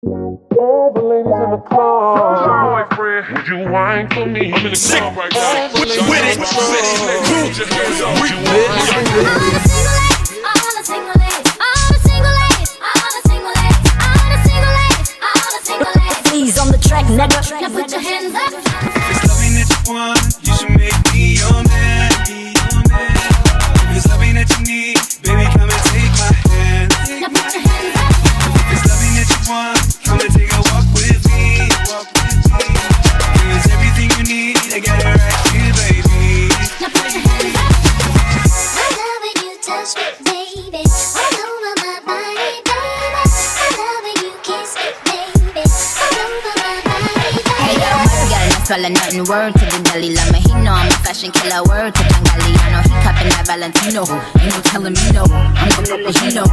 All the ladies in the club. Boyfriend, would you whine for me? I'm in the club right now. With it, with it. Put your hands up. Would you whine? Please on the track, nigga. Now put your hands up. If it's loving that you want, you should make me your man. If it's loving that you need, baby, come and take my hand. Now put your hands up. If it's loving that you want, come and take a walk with me. Give us everything you need, I got it right here, baby. Now put your hands up. I love when you touch me, baby. All over my body, baby. I love when you kiss me, baby. All over my body, baby. Hey yo, my girl, not swallow nothing. Word to the Dalai Lama. He know I'm a fashion killer. Word to Bengali. I know he cupping that Valentino. Ain't no telling me no. I'm the couple he know.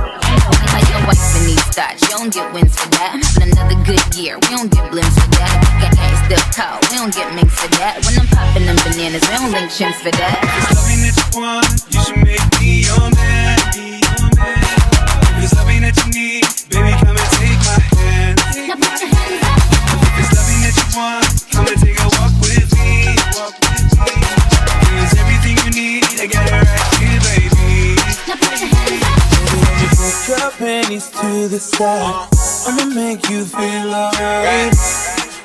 Like your wife in these thoughts. You don't get wins for that. Having another good year. We don't get blimps for that. Gang still tall. We don't get minks for that. When I'm popping them bananas, we don't link chimps for that. If it's loving that you want, you should make me your man. If it's loving that you need, baby, come and take my hand. Now put your hands up. If it's loving that you want, come and take a walk with me. Give us everything you need, I got it right here, baby. Now put your hands up. Baby, put your panties to the side. I'ma make you feel alright.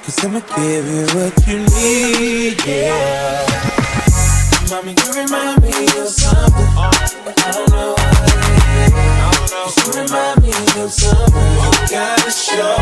Cause I'ma give you what you need, yeah. Mommy, you remind me of something, but I don't know what it is. You remind me of something, you gotta show